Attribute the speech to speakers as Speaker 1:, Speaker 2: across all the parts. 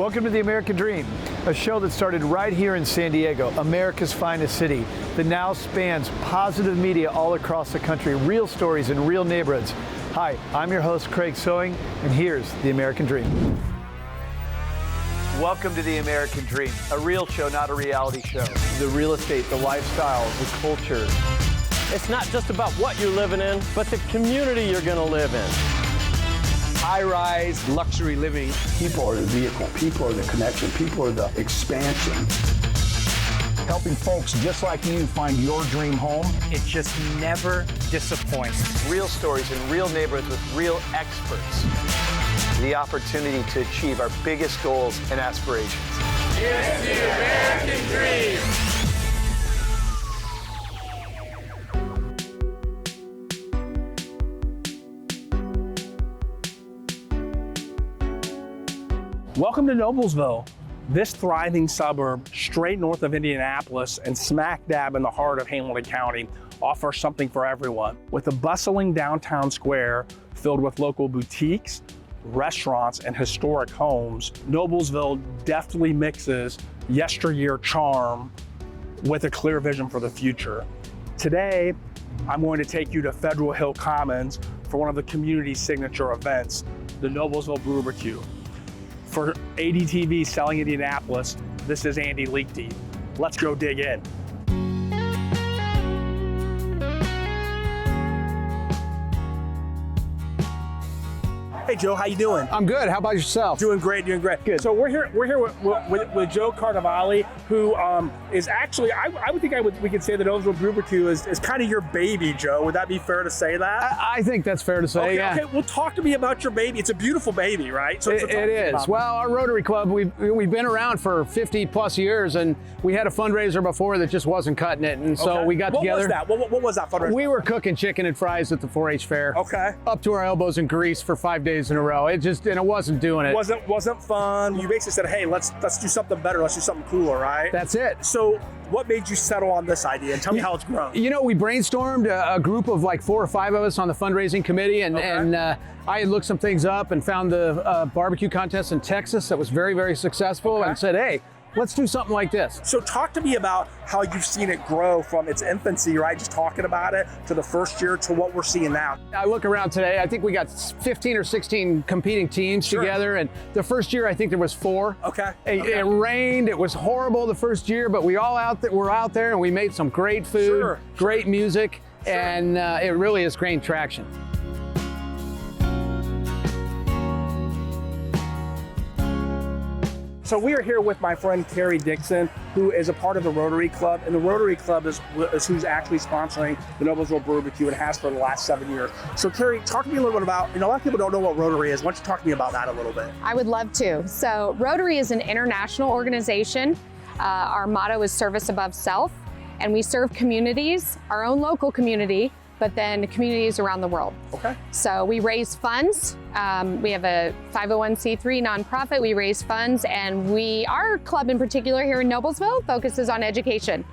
Speaker 1: Welcome to The American Dream, a show that started right here in San Diego, America's finest city, that now spans positive media all across the country, real stories in real neighborhoods. Hi, I'm your host, Craig Sewing, and here's The American Dream. Welcome to The American Dream, a real show, not a reality show. The real estate, the lifestyle, the culture.
Speaker 2: It's not just about what you're living in, but the community you're going to live in.
Speaker 3: High-rise luxury living.
Speaker 4: People are the vehicle, people are the connection, people are the expansion.
Speaker 5: Helping folks just like you find your dream home.
Speaker 6: It just never disappoints.
Speaker 1: Real stories in real neighborhoods with real experts. The opportunity to achieve our biggest goals and aspirations.
Speaker 7: Here's the American Dream.
Speaker 8: Welcome to Noblesville. This thriving suburb, straight north of Indianapolis and smack dab in the heart of Hamilton County, offers something for everyone. With a bustling downtown square filled with local boutiques, restaurants, and historic homes, Noblesville deftly mixes yesteryear charm with a clear vision for the future. Today, I'm going to take you to Federal Hill Commons for one of the community's signature events, the Noblesville Barbecue. For ADTV Selling Indianapolis, this is Andy Leakdeep. Let's go dig in. Hey Joe, how you doing?
Speaker 5: I'm good. How about yourself?
Speaker 8: Doing great, doing great.
Speaker 5: Good.
Speaker 8: So we're here with Joe Carnevale, who is actually, we could say that Noblesville Barbecue is kind of your baby, Joe. Would that be fair to say that?
Speaker 5: I think that's fair to say,
Speaker 8: okay,
Speaker 5: yeah.
Speaker 8: Okay, well talk to me about your baby. It's a beautiful baby, right? So
Speaker 5: it is. Well, our Rotary Club, we've been around for 50 plus years, and we had a fundraiser before that just wasn't cutting it, and so we got together.
Speaker 8: What was that fundraiser?
Speaker 5: We were cooking chicken and fries at the 4-H fair.
Speaker 8: Okay. Up
Speaker 5: to our elbows in grease for 5 days in a row. It wasn't doing it.
Speaker 8: Wasn't fun. You basically said, hey, let's do something better. Let's do something cooler, right?
Speaker 5: That's it.
Speaker 8: So what made you settle on this idea? And tell me how it's grown.
Speaker 5: You know, we brainstormed a group of like 4 or 5 of us on the fundraising committee, and I had looked some things up and found the barbecue contest in Texas that was very, very successful, and said, hey, let's do something like this.
Speaker 8: So talk to me about how you've seen it grow from its infancy, right? Just talking about it to the first year to what we're seeing now.
Speaker 5: I look around today, I think we got 15 or 16 competing teams together. And the first year, I think there was 4.
Speaker 8: Okay.
Speaker 5: It rained, it was horrible the first year, but we all were out there and we made some great food, great music, and it really has gained traction.
Speaker 8: So we are here with my friend Carrie Dixon, who is a part of the Rotary Club, and the Rotary Club is who's actually sponsoring the Noblesville Barbecue and has for the last 7 years. So Carrie, talk to me a little bit about, a lot of people don't know what Rotary is. Why don't you talk to me about that a little bit?
Speaker 9: I would love to. So Rotary is an international organization. Our motto is service above self, and we serve communities, our own local community, but then communities around the world.
Speaker 8: Okay.
Speaker 9: So we raise funds. We have a 501c3 nonprofit. We raise funds, and our club in particular here in Noblesville focuses on education.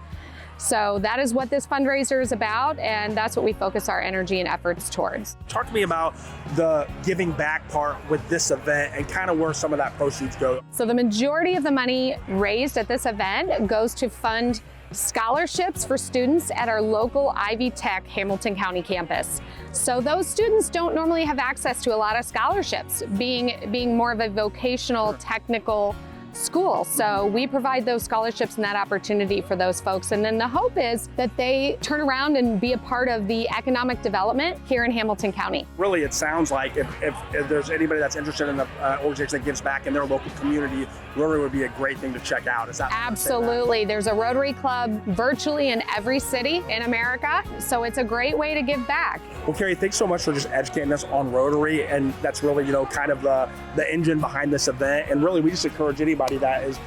Speaker 9: So that is what this fundraiser is about, and that's what we focus our energy and efforts towards.
Speaker 8: Talk to me about the giving back part with this event and kind of where some of that proceeds go.
Speaker 9: So the majority of the money raised at this event goes to fund scholarships for students at our local Ivy Tech Hamilton County campus. So those students don't normally have access to a lot of scholarships, being more of a vocational, technical school. So we provide those scholarships and that opportunity for those folks. And then the hope is that they turn around and be a part of the economic development here in Hamilton County.
Speaker 8: Really, it sounds like if there's anybody that's interested in the organization that gives back in their local community, Rotary would be a great thing to check out. Is that
Speaker 9: absolutely? There's a Rotary Club virtually in every city in America. So it's a great way to give back.
Speaker 8: Well, Carrie, thanks so much for just educating us on Rotary. And that's really, kind of the engine behind this event. And really, we just encourage anybody that is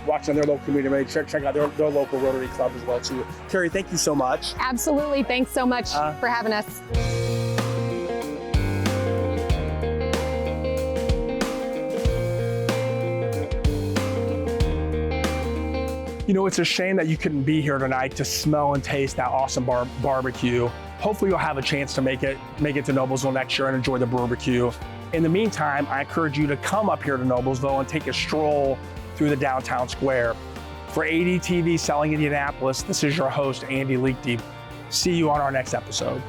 Speaker 8: watching their local community, maybe check out their local Rotary Club as well too. Carrie, thank you so much.
Speaker 9: Absolutely, thanks so much for having us.
Speaker 8: It's a shame that you couldn't be here tonight to smell and taste that awesome barbecue. hopefully you'll have a chance to make it to Noblesville next year and enjoy the barbecue. In the meantime, I encourage you to come up here to Noblesville and take a stroll through the downtown square. For ADTV Selling Indianapolis, this is your host, Andy Leakty. See you on our next episode.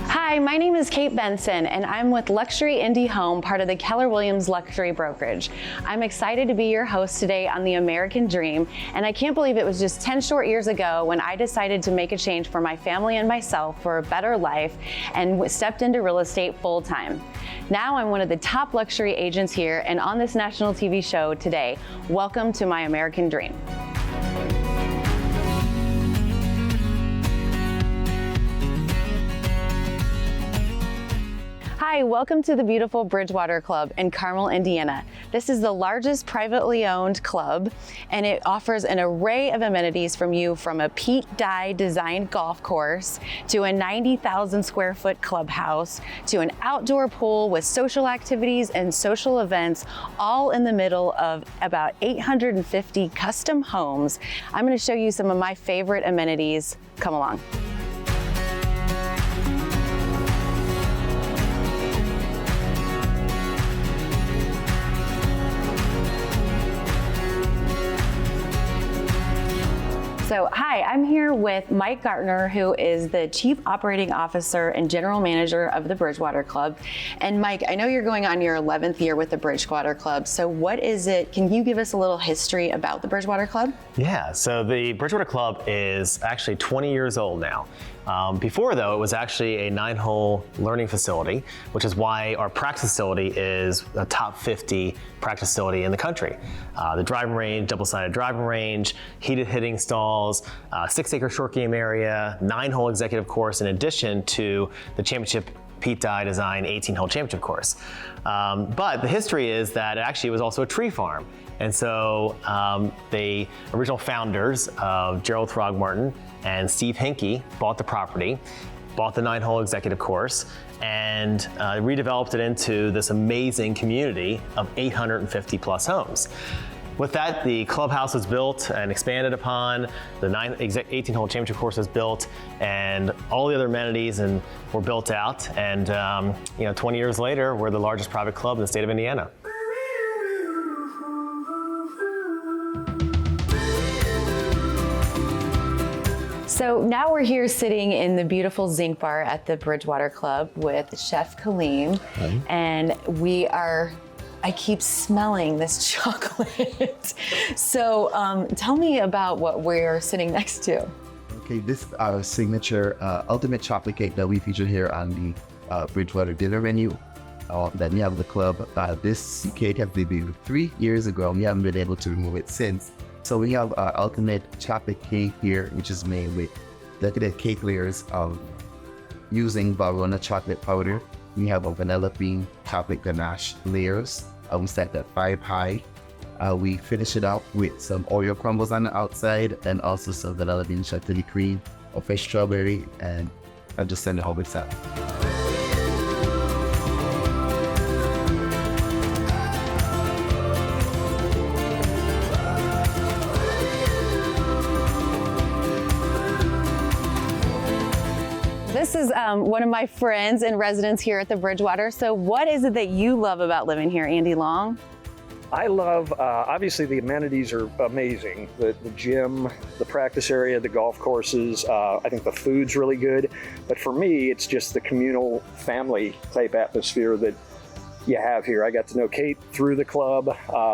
Speaker 3: Hi, my name is Kate Benson, and I'm with Luxury Indy Home, part of the Keller Williams Luxury Brokerage. I'm excited to be your host today on the American Dream, and I can't believe it was just 10 short years ago when I decided to make a change for my family and myself for a better life and stepped into real estate full time. Now I'm one of the top luxury agents here and on this national TV show today. Welcome to my American Dream. Hi, welcome to the beautiful Bridgewater Club in CARMEL, Indiana. This is the largest privately owned club, and it offers an array of amenities from a Pete Dye designed golf course to a 90,000 square foot clubhouse to an outdoor pool with social activities and social events, all in the middle of about 850 custom homes. I'm going to show you some of my favorite amenities. Come along. So, hi, I'm here with Mike Gartner, who is the Chief Operating Officer and General Manager of the Bridgewater Club. And Mike, I know you're going on your 11th year with the Bridgewater Club. So what is it? Can you give us a little history about the Bridgewater Club?
Speaker 10: Yeah, so the Bridgewater Club is actually 20 years old now. Before, though, it was actually a 9-hole learning facility, which is why our practice facility is a top 50 practice facility in the country. The driving range, double-sided driving range, heated hitting stalls, 6-acre short game area, 9-hole executive course, in addition to the championship Pete Dye design 18-hole championship course. But the history is that actually it was also a tree farm. And so the original founders of Gerald Throgmorton and Steve Hinkie bought the property, bought the 9-hole executive course, and redeveloped it into this amazing community of 850 plus homes. With that, the clubhouse was built and expanded upon, the 18-hole championship course was built, and all the other amenities were built out. And 20 years later, we're the largest private club in the state of Indiana.
Speaker 3: So now we're here sitting in the beautiful Zinc Bar at the Bridgewater Club with Chef Kalim, and I keep smelling this chocolate. So tell me about what we're sitting next to.
Speaker 11: Okay, this is our signature ultimate chocolate cake that we feature here on the Bridgewater dinner menu. Then we have the club. This cake has debuted 3 years ago, and we haven't been able to remove it since. So we have our ultimate chocolate cake here, which is made with decorated cake layers using Valrhona chocolate powder. We have a vanilla bean chocolate ganache layers. We set that 5 high. We finish it up with some Oreo crumbles on the outside and also some vanilla bean chantilly cream, or fresh strawberry, and I just send it home with that.
Speaker 3: This is one of my friends and residents here at the Bridgewater. So what is it that you love about living here, Andy Long?
Speaker 12: I love, obviously the amenities are amazing. The gym, the practice area, the golf courses, I think the food's really good. But for me, it's just the communal family type atmosphere that you have here. I got to know Kate through the club.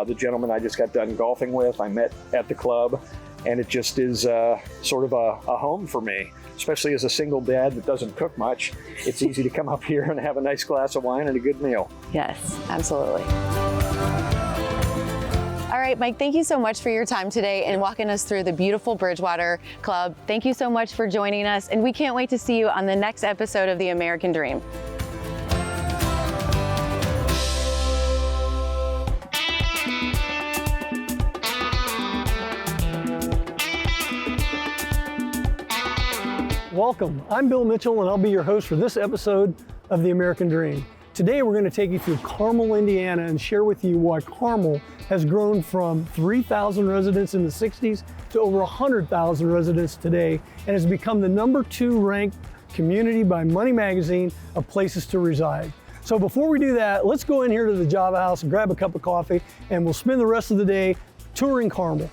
Speaker 12: The gentleman I just got done golfing with, I met at the club. And it just is sort of a home for me, especially as a single dad that doesn't cook much. It's easy to come up here and have a nice glass of wine and a good meal.
Speaker 3: Yes, absolutely. All right, Mike, thank you so much for your time today and walking us through the beautiful Bridgewater Club. Thank you so much for joining us, and we can't wait to see you on the next episode of The American Dream.
Speaker 1: welcome. I'm Bill Mitchell and I'll be your host for this episode of The American Dream. Today we're going to take you through Carmel, Indiana and share with you why Carmel has grown from 3,000 residents in the 60s to over 100,000 residents today and has become the #2 ranked community by Money Magazine of places to reside. So before we do that, let's go in here to the Java House and grab a cup of coffee and we'll spend the rest of the day touring Carmel.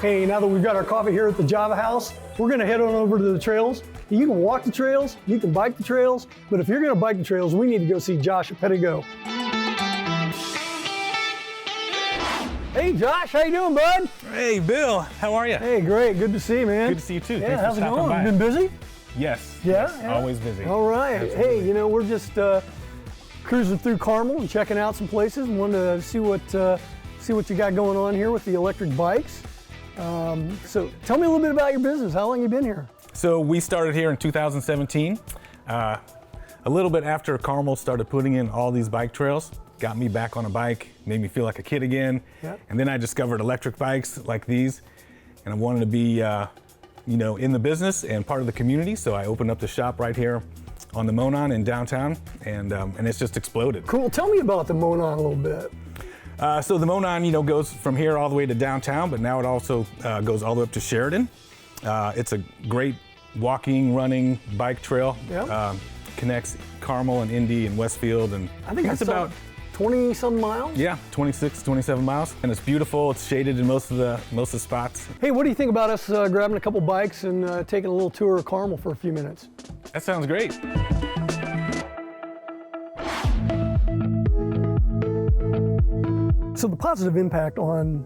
Speaker 1: Hey, now that we've got our coffee here at the Java House, we're gonna head on over to the trails. You can walk the trails, you can bike the trails, but if you're gonna bike the trails, we need to go see Josh at Pettigo. Hey Josh, how you doing, bud?
Speaker 13: Hey Bill, how are you?
Speaker 1: Hey, great, good to see you, man.
Speaker 13: Good to see you too.
Speaker 1: Yeah,
Speaker 13: Thanks
Speaker 1: how's
Speaker 13: for
Speaker 1: it
Speaker 13: stopping
Speaker 1: going?
Speaker 13: by.
Speaker 1: You been busy?
Speaker 13: Yes.
Speaker 1: Yeah?
Speaker 13: Yes, always busy.
Speaker 1: All right.
Speaker 13: Absolutely.
Speaker 1: Hey, you know, we're just cruising through Carmel and checking out some places and wanted to see what you got going on here with the electric bikes. So tell me a little bit about your business. How long you been here?
Speaker 13: So we started here in 2017. A little bit after Carmel started putting in all these bike trails, got me back on a bike, made me feel like a kid again.
Speaker 1: Yep.
Speaker 13: And then I discovered electric bikes like these, and I wanted to be, in the business and part of the community. So I opened up the shop right here on the Monon in downtown, and it's just exploded.
Speaker 1: Cool. Tell me about the Monon a little bit.
Speaker 13: So the Monon, goes from here all the way to downtown, but now it also goes all the way up to Sheridan. It's a great walking, running bike trail.
Speaker 1: Yep.
Speaker 13: Connects Carmel and Indy and Westfield, and
Speaker 1: I think
Speaker 13: it's
Speaker 1: it's
Speaker 13: about
Speaker 1: 20-some miles?
Speaker 13: Yeah, 26, 27 miles, and it's beautiful. It's shaded in most of the spots.
Speaker 1: Hey, what do you think about us grabbing a couple bikes and taking a little tour of Carmel for a few minutes?
Speaker 13: That sounds great.
Speaker 1: So the positive impact on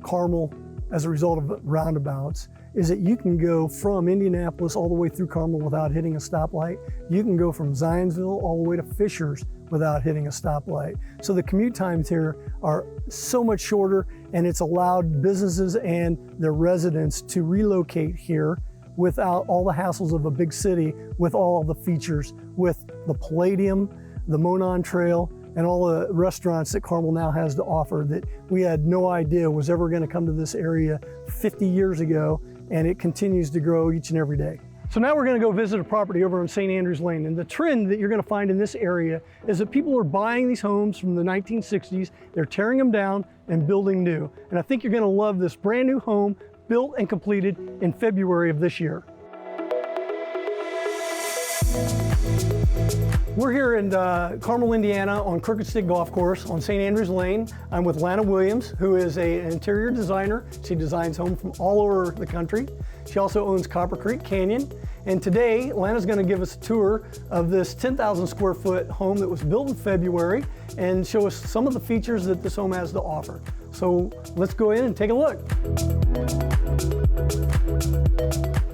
Speaker 1: Carmel as a result of roundabouts is that you can go from Indianapolis all the way through Carmel without hitting a stoplight. You can go from Zionsville all the way to Fishers without hitting a stoplight. So the commute times here are so much shorter, and it's allowed businesses and their residents to relocate here without all the hassles of a big city, with all the features, with the Palladium, the Monon Trail, and all the restaurants that Carmel now has to offer that we had no idea was ever going to come to this area 50 years ago, and it continues to grow each and every day. So now we're going to go visit a property over on St. Andrews Lane, and the trend that you're going to find in this area is that people are buying these homes from the 1960s, they're tearing them down and building new. And I think you're going to love this brand new home built and completed in February of this year. We're here in Carmel, Indiana on Crooked Stick Golf Course on St. Andrews Lane. I'm with Lana Williams, who is an interior designer. She designs homes from all over the country. She also owns Copper Creek Canyon. And today, Lana's gonna give us a tour of this 10,000 square foot home that was built in February and show us some of the features that this home has to offer. So let's go in and take a look.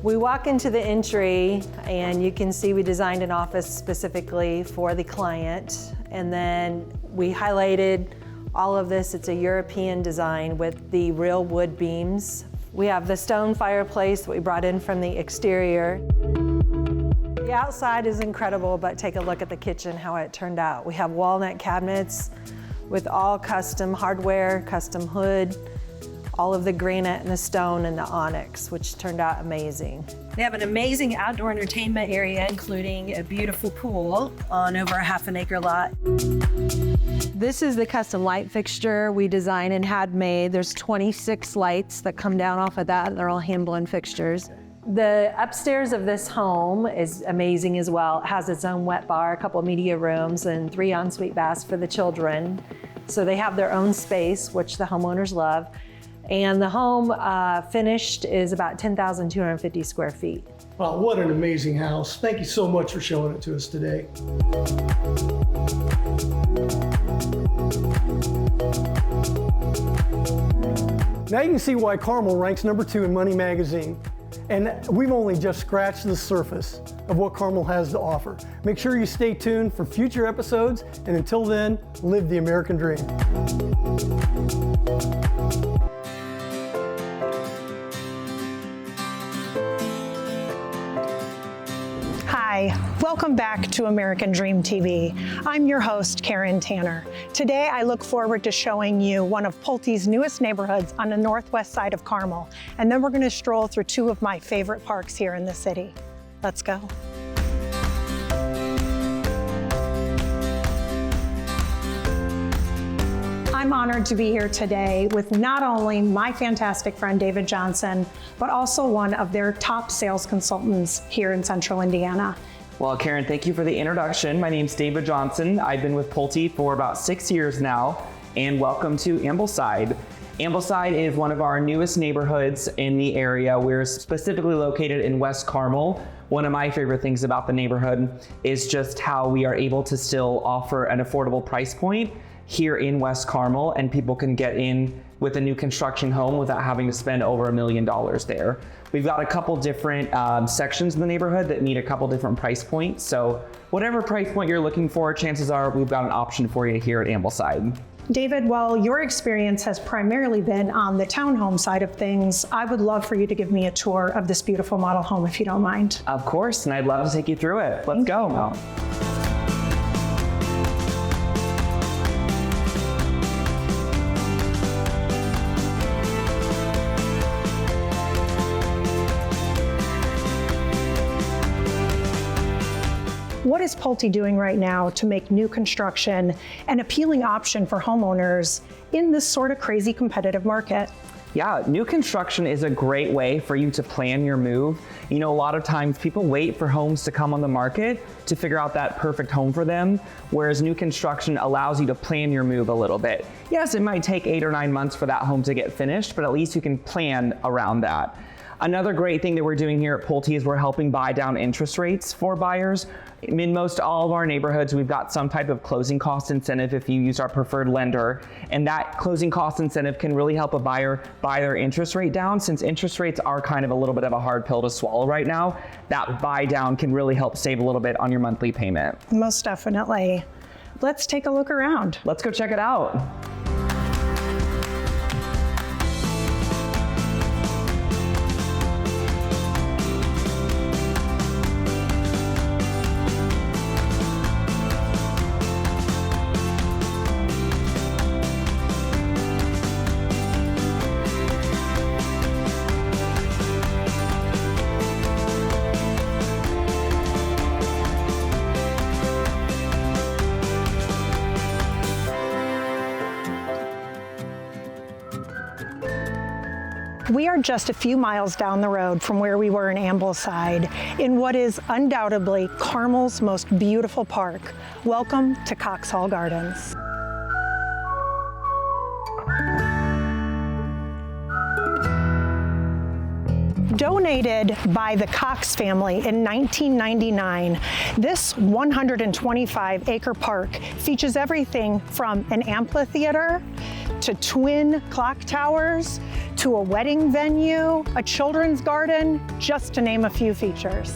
Speaker 14: We walk into the entry and you can see we designed an office specifically for the client, and then we highlighted all of this. It's a European design with the real wood beams. We have the stone fireplace that we brought in from the exterior. The outside is incredible, but take a look at the kitchen, how it turned out. We have walnut cabinets with all custom hardware, custom hood, all of the granite and the stone and the onyx, which turned out amazing.
Speaker 15: They have an amazing outdoor entertainment area, including a beautiful pool on over a half an acre lot.
Speaker 14: This is the custom light fixture we designed and had made. There's 26 lights that come down off of that. They're all hand-blown fixtures. The upstairs of this home is amazing as well. It has its own wet bar, a couple of media rooms, and 3 ensuite baths for the children. So they have their own space, which the homeowners love. And the home finished is about 10,250 square feet.
Speaker 1: Wow, what an amazing house. Thank you so much for showing it to us today. Now you can see why Carmel ranks #2 in Money Magazine. And we've only just scratched the surface of what Carmel has to offer. Make sure you stay tuned for future episodes, and until then, live the American dream.
Speaker 16: Hi, welcome Welcome back to American Dream TV. I'm your host, Karen Tanner. Today, I look forward to showing you one of Pulte's newest neighborhoods on the northwest side of Carmel. And then we're going to stroll through two of my favorite parks here in the city. Let's go. I'm honored to be here today with not only my fantastic friend David Johnson, but also one of their top sales consultants here in Central Indiana.
Speaker 17: Well, Karen, thank you for the introduction. My name's David Johnson. I've been with Pulte for about 6 years now, and welcome to Ambleside. Ambleside is one of our newest neighborhoods in the area. We're specifically located in West Carmel. One of my favorite things about the neighborhood is just how we are able to still offer an affordable price point here in West Carmel, and people can get in with a new construction home without having to spend over $1 million there. We've got a couple different sections in the neighborhood that need a couple different price points. So whatever price point you're looking for, chances are we've got an option for you here at Ambleside.
Speaker 16: David, while your experience has primarily been on the townhome side of things, I would love for you to give me a tour of this beautiful model home, if you don't mind.
Speaker 17: Of course, and I'd love to take you through it. Let's go.
Speaker 16: What is Pulte doing right now to make new construction an appealing option for homeowners in this sort of crazy competitive market?
Speaker 17: Yeah, new construction is a great way for you to plan your move. You know, a lot of times people wait for homes to come on the market to figure out that perfect home for them, whereas new construction allows you to plan your move a little bit. Yes, it might take 8 or 9 months for that home to get finished, but at least you can plan around that. Another great thing that we're doing here at Pulte is we're helping buy down interest rates for buyers. In most all of our neighborhoods, we've got some type of closing cost incentive if you use our preferred lender. And that closing cost incentive can really help a buyer buy their interest rate down. Since interest rates are kind of a little bit of a hard pill to swallow right now, that buy down can really help save a little bit on your monthly payment.
Speaker 16: Most definitely. Let's take a look around.
Speaker 17: Let's go check it out.
Speaker 16: We are just a few miles down the road from where we were in Ambleside, in what is undoubtedly Carmel's most beautiful park. Welcome to Cox Hall Gardens. Donated by the Cox family in 1999, this 125-acre park features everything from an amphitheater to twin clock towers to a wedding venue, a children's garden, just to name a few features.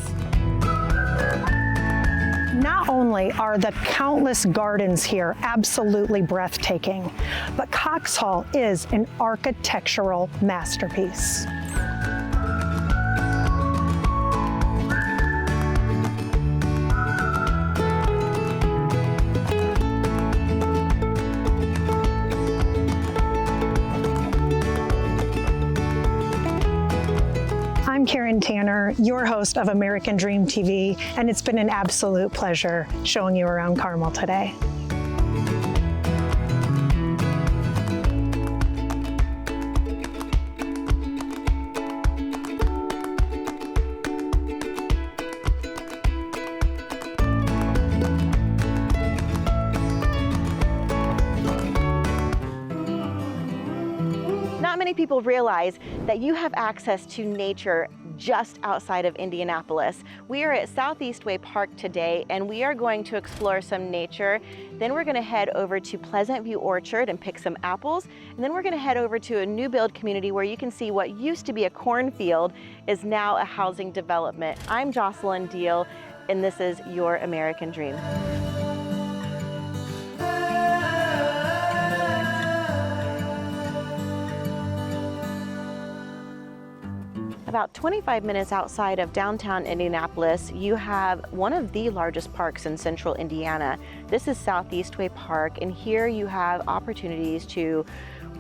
Speaker 16: Not only are the countless gardens here absolutely breathtaking, but Cox Hall is an architectural masterpiece. I'm Karen Tanner, your host of American Dream TV, and it's been an absolute pleasure showing you around Carmel today.
Speaker 18: Not many people realize that you have access to nature just outside of Indianapolis. We are at Southeast Way Park today, and we are going to explore some nature. Then we're going to head over to Pleasant View Orchard and pick some apples. And then we're going to head over to a new build community where you can see what used to be a cornfield is now a housing development. I'm Jocelyn Deal, and this is Your American Dream. About 25 minutes outside of downtown Indianapolis, you have one of the largest parks in central Indiana. This is Southeast Way Park, and here you have opportunities to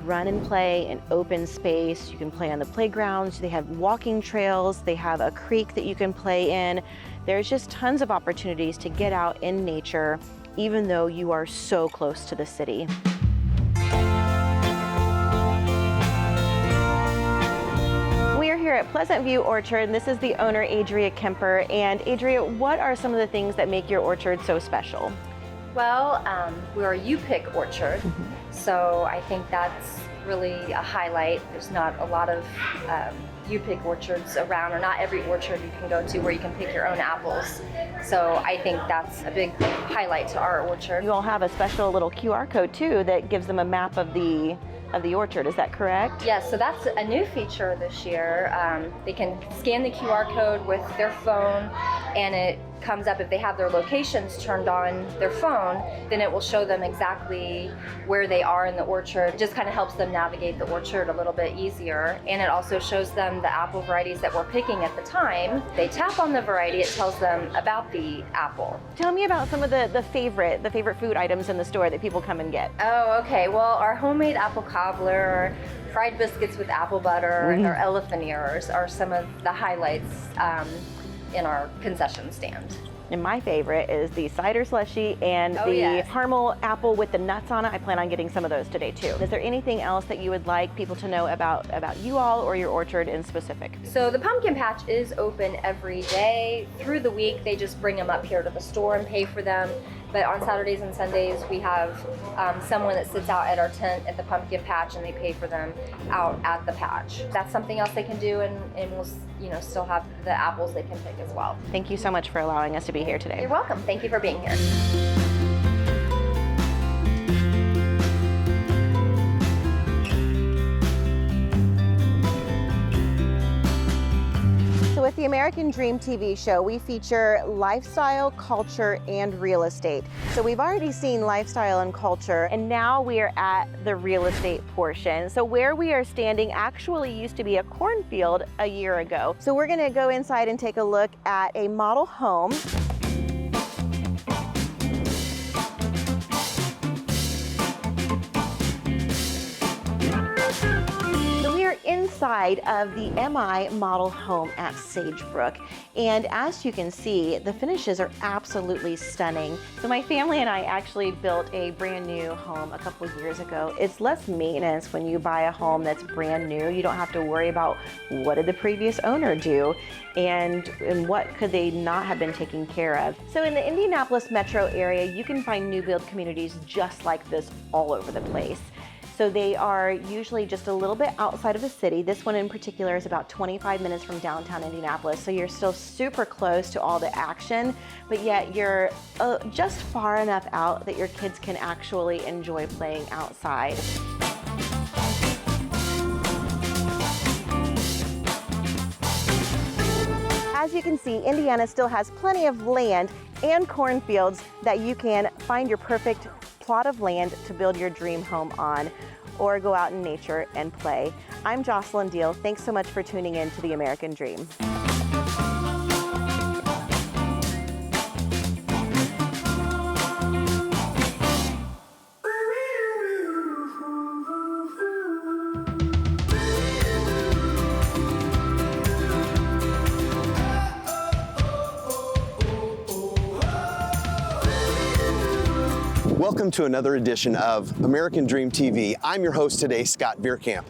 Speaker 18: run and play in open space. You can play on the playgrounds. They have walking trails. They have a creek that you can play in. There's just tons of opportunities to get out in nature, even though you are so close to the city. We are here at Pleasant View Orchard, and this is the owner, Adria Kemper. And Adria, what are some of the things that make your orchard so special?
Speaker 19: Well, we're a you-pick orchard, so I think that's really a highlight. There's not a lot of you-pick orchards around, or not every orchard you can go to where you can pick your own apples. So I think that's a big highlight to our orchard.
Speaker 18: You all have a special little QR code too that gives them a map of the orchard, is that correct?
Speaker 19: Yes, so that's a new feature this year. They can scan the QR code with their phone, and it comes up if they have their locations turned on their phone, then it will show them exactly where they are in the orchard. It just kind of helps them navigate the orchard a little bit easier, and it also shows them the apple varieties that we're picking at the time. They tap on the variety, it tells them about the apple.
Speaker 18: Tell me about some of the favorite food items in the store that people come and get.
Speaker 19: Oh, okay. Well, our homemade apple cobbler, fried biscuits with apple butter, and our elephant ears are some of the highlights in our concession stand.
Speaker 18: And my favorite is the cider slushy and caramel apple with the nuts on it. I plan on getting some of those today too. Is there anything else that you would like people to know about you all or your orchard in specific?
Speaker 19: So the pumpkin patch is open every day. Through the week, they just bring them up here to the store and pay for them. But on Saturdays and Sundays, we have someone that sits out at our tent at the pumpkin patch, and they pay for them out at the patch. That's something else they can do, and we'll still have the apples they can pick as well.
Speaker 18: Thank you so much for allowing us to be here today.
Speaker 19: You're welcome. Thank you for being here.
Speaker 18: So with the American Dream TV show, we feature lifestyle, culture, and real estate. So we've already seen lifestyle and culture, and now we are at the real estate portion. So where we are standing actually used to be a cornfield a year ago. So we're gonna go inside and take a look at a model home. Inside of the MI model home at Sagebrook, and as you can see, the finishes are absolutely stunning. So my family and I actually built a brand new home a couple years ago. It's less maintenance when you buy a home that's brand new. You don't have to worry about what did the previous owner do and what could they not have been taking care of. So in the Indianapolis metro area, you can find new build communities just like this all over the place. So they are usually just a little bit outside of the city. This one in particular is about 25 minutes from downtown Indianapolis. So you're still super close to all the action, but yet you're just far enough out that your kids can actually enjoy playing outside. As you can see, Indiana still has plenty of land and cornfields that you can find your perfect plot of land to build your dream home on, or go out in nature and play. I'm Jocelyn Deal. Thanks so much for tuning in to The American Dream.
Speaker 20: Welcome to another edition of American Dream TV. I'm your host today, Scott Bierkamp.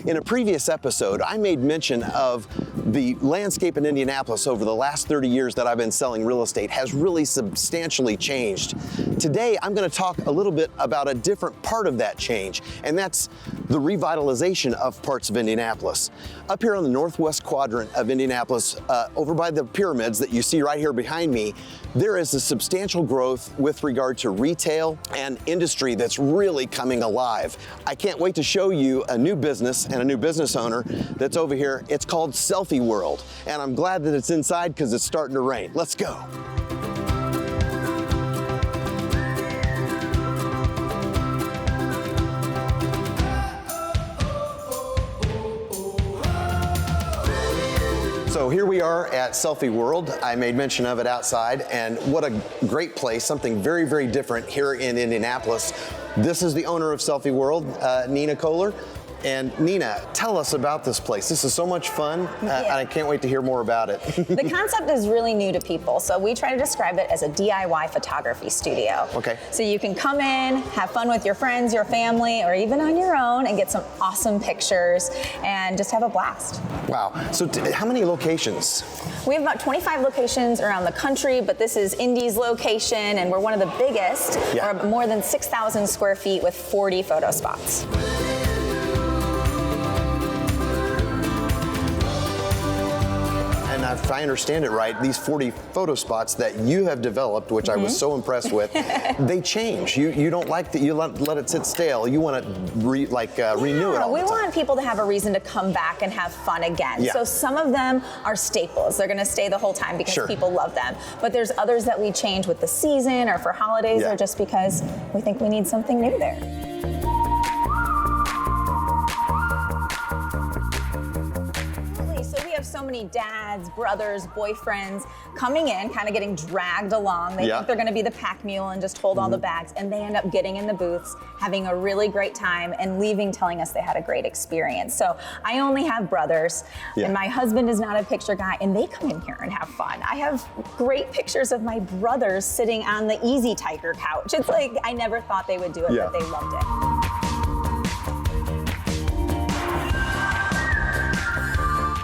Speaker 20: In a previous episode, I made mention of the landscape in Indianapolis over the last 30 years that I've been selling real estate has really substantially changed. Today, I'm going to talk a little bit about a different part of that change, and that's the revitalization of parts of Indianapolis. Up here on the northwest quadrant of Indianapolis, over by the pyramids that you see right here behind me, there is a substantial growth with regard to retail and industry that's really coming alive. I can't wait to show you a new business and a new business owner that's over here. It's called Selfie World, and I'm glad that it's inside because it's starting to rain. Let's go. we are at Selfie World. I made mention of it outside, and what a great place, something very, very different here in Indianapolis. This is the owner of Selfie World, Nina Kohler. And Nina, tell us about this place. This is so much fun, and I can't wait to hear more about it.
Speaker 21: The concept is really new to people, so we try to describe it as a DIY photography studio.
Speaker 20: Okay.
Speaker 21: So you can come in, have fun with your friends, your family, or even on your own, and get some awesome pictures and just have a blast.
Speaker 20: Wow. So how many locations?
Speaker 21: We have about 25 locations around the country, but this is Indy's location, and we're one of the biggest.
Speaker 20: Yeah.
Speaker 21: We're more than 6,000 square feet with 40 photo spots.
Speaker 20: And if I understand it right, these 40 photo spots that you have developed, which I was so impressed with, they change. You don't like that. You let it sit stale. You want to renew it all
Speaker 21: We
Speaker 20: the time.
Speaker 21: want people to have a reason to come back and have fun again.
Speaker 20: Yeah.
Speaker 21: So some of them are staples. They're going to stay the whole time because
Speaker 20: Sure.
Speaker 21: people love them. But there's others that we change with the season or for holidays or just because we think we need something new there. So many dads, brothers, boyfriends coming in, kind of getting dragged along. They think they're going to be the pack mule and just hold all the bags, and they end up getting in the booths, having a really great time, and leaving telling us they had a great experience. So I only have brothers, and my husband is not a picture guy, and they come in here and have fun. I have great pictures of my brothers sitting on the Easy Tiger couch. It's like I never thought they would do it, but they loved it.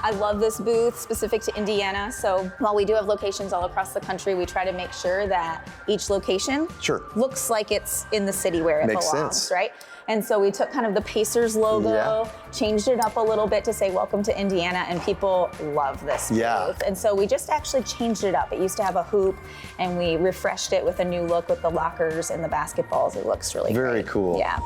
Speaker 21: I love this booth specific to Indiana. So while we do have locations all across the country, we try to make sure that each location looks like it's in the city where it
Speaker 20: Makes
Speaker 21: belongs,
Speaker 20: sense.
Speaker 21: right? And so we took kind of the Pacers logo, changed it up a little bit to say welcome to Indiana, and people love this booth. And so we just actually changed it up. It used to have a hoop, and we refreshed it with a new look with the lockers and the basketballs. It looks really
Speaker 20: Very
Speaker 21: great.
Speaker 20: cool.
Speaker 21: Yeah.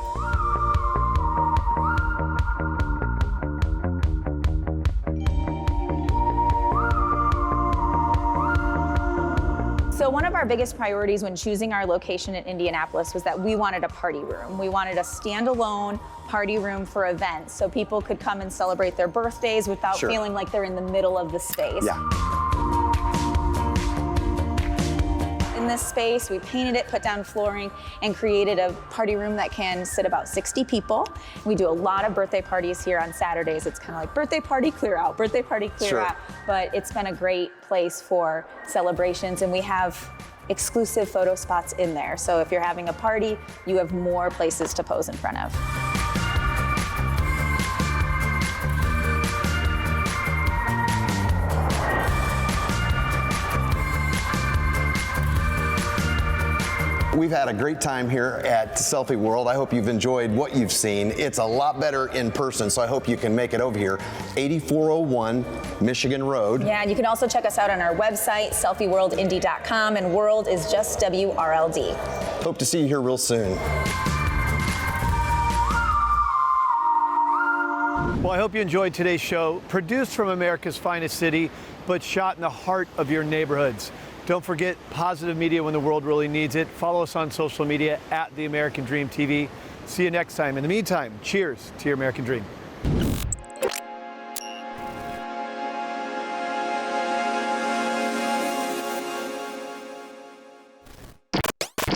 Speaker 21: So one of our biggest priorities when choosing our location in Indianapolis was that we wanted a party room. We wanted a standalone party room for events so people could come and celebrate their birthdays without feeling like they're in the middle of the space. In this space, we painted it, put down flooring, and created a party room that can sit about 60 people. We do a lot of birthday parties here on Saturdays. It's kind of like birthday party, clear out, birthday party, clear out. But it's been a great place for celebrations, and we have exclusive photo spots in there. So if you're having a party, you have more places to pose in front of.
Speaker 20: We've had a great time here at Selfie World. I hope you've enjoyed what you've seen. It's a lot better in person, so I hope you can make it over here. 8401 Michigan Road.
Speaker 21: Yeah, and you can also check us out on our website, selfieworldindy.com, and world is just WRLD.
Speaker 20: Hope to see you here real soon.
Speaker 1: Well, I hope you enjoyed today's show, produced from America's finest city, but shot in the heart of your neighborhoods. Don't forget positive media when the world really needs it. Follow us on social media at The American Dream TV. See you next time. In the meantime, cheers to your American dream.